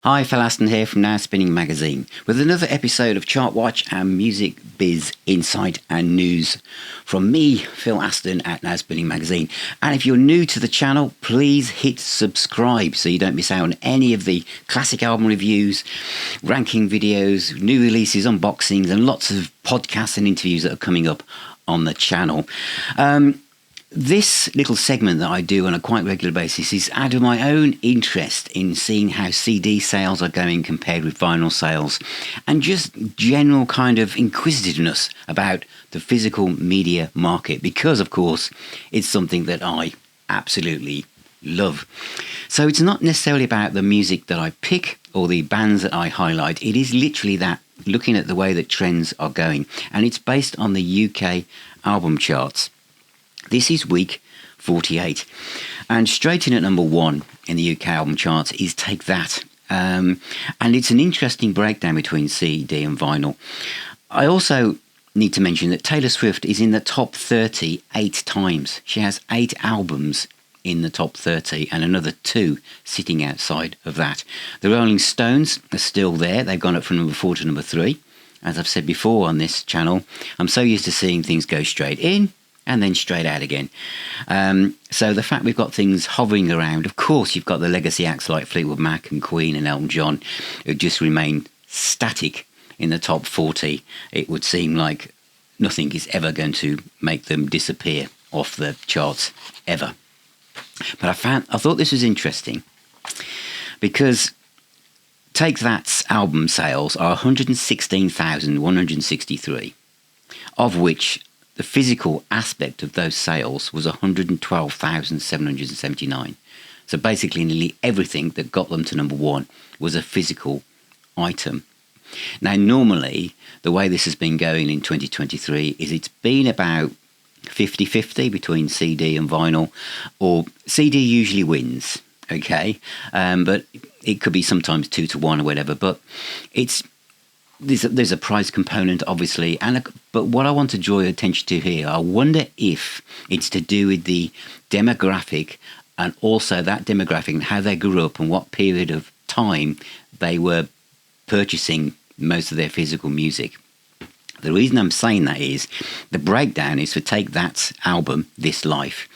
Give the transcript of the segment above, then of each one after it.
Hi, Phil Aston here from Now Spinning Magazine with another episode of Chart Watch and Music Biz Insight and News from me, Phil Aston at Now Spinning Magazine. And if you're new to the channel, please hit subscribe so you don't miss out on any of the classic album reviews, ranking videos, new releases, unboxings, and lots of podcasts and interviews that are coming up on the channel. This little segment that I do on a quite regular basis is out of my own interest in seeing how CD sales are going compared with vinyl sales, and just general kind of inquisitiveness about the physical media market, because of course it's something that I absolutely love. So it's not necessarily about the music that I pick or the bands that I highlight. It is literally that, looking at the way that trends are going, and it's based on the UK album charts. This is week 48, and straight in at number one in the UK album charts is Take That, and it's an interesting breakdown between CD and vinyl. I also need to mention that Taylor Swift is in the top 30 8 times. She has 8 albums in the top 30 and another 2 sitting outside of that. The Rolling Stones are still there. They've gone up from number 4 to number 3. As I've said before on this channel, I'm so used to seeing things go straight in and then straight out again. So the fact we've got things hovering around, of course you've got the legacy acts like Fleetwood Mac and Queen and Elton John, who just remain static in the top 40. It would seem like nothing is ever going to make them disappear off the charts, ever. But I thought this was interesting, because Take That's album sales are 116,163, of which the physical aspect of those sales was 112,779. So basically nearly everything that got them to number one was a physical item. Now, normally, the way this has been going in 2023 is it's been about 50-50 between CD and vinyl, or CD usually wins, okay? But it could be sometimes 2-1 or whatever, but there's a price component, obviously, but what I want to draw your attention to here, I wonder if it's to do with the demographic, and also that demographic and how they grew up and what period of time they were purchasing most of their physical music. The reason I'm saying that is the breakdown is for Take That album, This Life,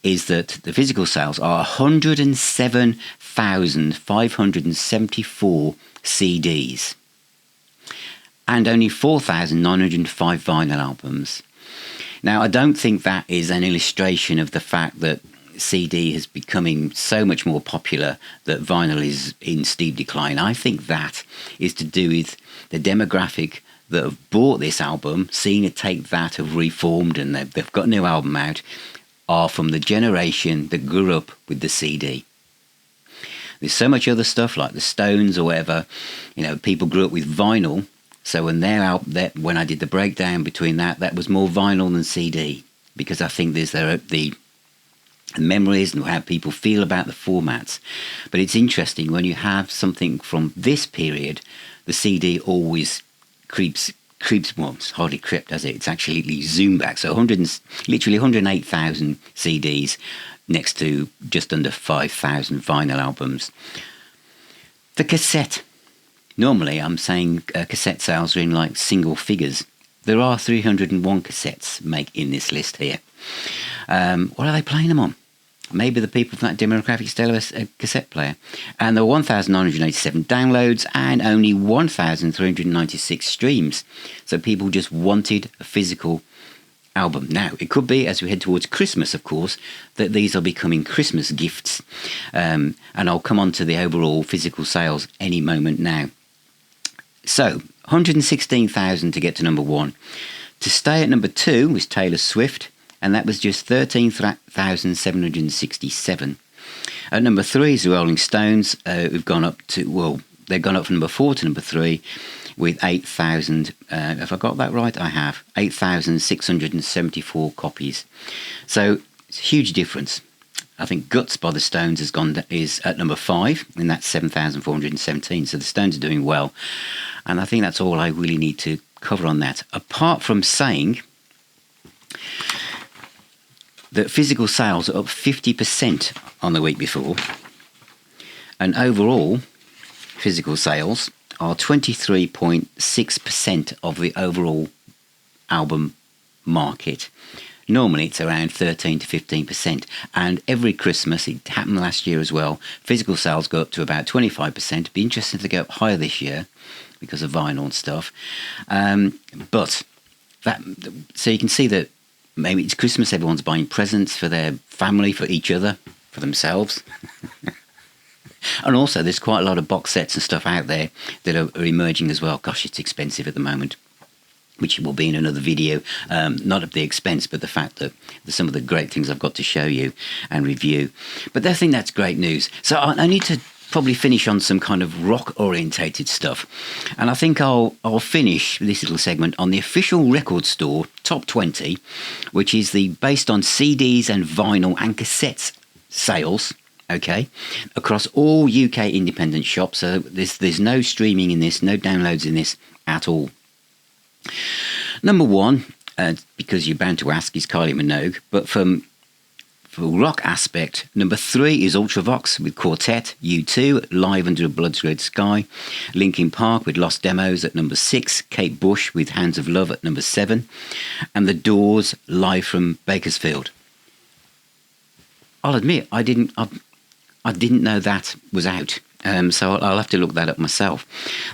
is that the physical sales are 107,574 CDs. And only 4,905 vinyl albums. Now, I don't think that is an illustration of the fact that CD is becoming so much more popular that vinyl is in steep decline. I think that is to do with the demographic that have bought this album, seen it Take That, have reformed, and they've got a new album out, are from the generation that grew up with the CD. There's so much other stuff like the Stones or whatever. People grew up with vinyl. So when they're out there, when I did the breakdown between that was more vinyl than CD, because I think there's the memories and how people feel about the formats. But it's interesting when you have something from this period, the CD always creeps. Well, it's hardly crept, does it? It's actually zoomed back. So literally 108,000 CDs next to just under 5,000 vinyl albums. The cassette. Normally, I'm saying cassette sales are in like single figures. There are 301 cassettes in this list here. What are they playing them on? Maybe the people from that demographic still have a cassette player. And there were 1,987 downloads and only 1,396 streams. So people just wanted a physical album. Now, it could be, as we head towards Christmas, of course, that these are becoming Christmas gifts. And I'll come on to the overall physical sales any moment now. So, 116,000 to get to number one. To stay at number 2 was Taylor Swift, and that was just 13,767. At number 3 is the Rolling Stones, who've gone up they've gone up from number 4 to number 3 with 8,000. Have I got that right? I have. 8,674 copies. So, it's a huge difference. I think Guts by the Stones is at number 5, and that's 7,417. So the Stones are doing well. And I think that's all I really need to cover on that. Apart from saying that physical sales are up 50% on the week before. And overall, physical sales are 23.6% of the overall album market. Normally it's around 13 to 15%, and every Christmas, it happened last year as well, physical sales go up to about 25%. It'd be interesting to go up higher this year because of vinyl and stuff. But that, so you can see that maybe it's Christmas, everyone's buying presents for their family, for each other, for themselves. And also there's quite a lot of box sets and stuff out there that are emerging as well. Gosh, it's expensive at the moment, which will be in another video, not of the expense, but the fact that some of the great things I've got to show you and review. But I think that's great news. So I need to probably finish on some kind of rock-orientated stuff. And I think I'll finish this little segment on the official record store Top 20, which is based on CDs and vinyl and cassettes sales, okay, across all UK independent shops. So there's no streaming in this, no downloads in this at all. Number one, because you're bound to ask, is Kylie Minogue. But for rock aspect, number 3 is Ultravox with Quartet, U2, Live Under a Blood Red Sky, Linkin Park with Lost Demos at number 6, Kate Bush with Hands of Love at number 7, and The Doors, Live from Bakersfield. I'll admit, I didn't know that was out. So I'll have to look that up myself.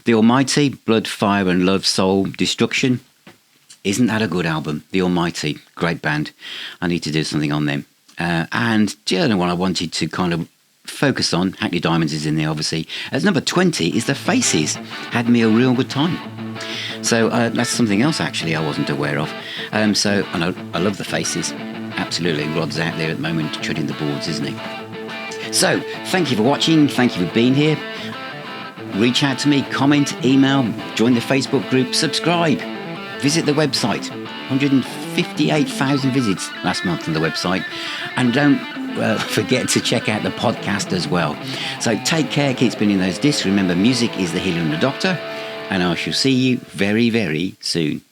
The Almighty, Blood, Fire and Love, Soul, Destruction. Isn't that a good album? The Almighty, great band. I need to do something on them. And the other one I wanted to kind of focus on, Hackney Diamonds is in there obviously. As number 20 is The Faces, Had Me a Real Good Time. So that's something else actually I wasn't aware of. So I love The Faces. Absolutely, Rod's out there at the moment treading the boards, isn't he? So, thank you for watching, thank you for being here. Reach out to me, comment, email, join the Facebook group, subscribe, visit the website. 158,000 visits last month on the website. And don't forget to check out the podcast as well. So take care, keep spinning those discs. Remember, music is the healer and the doctor. And I shall see you very, very soon.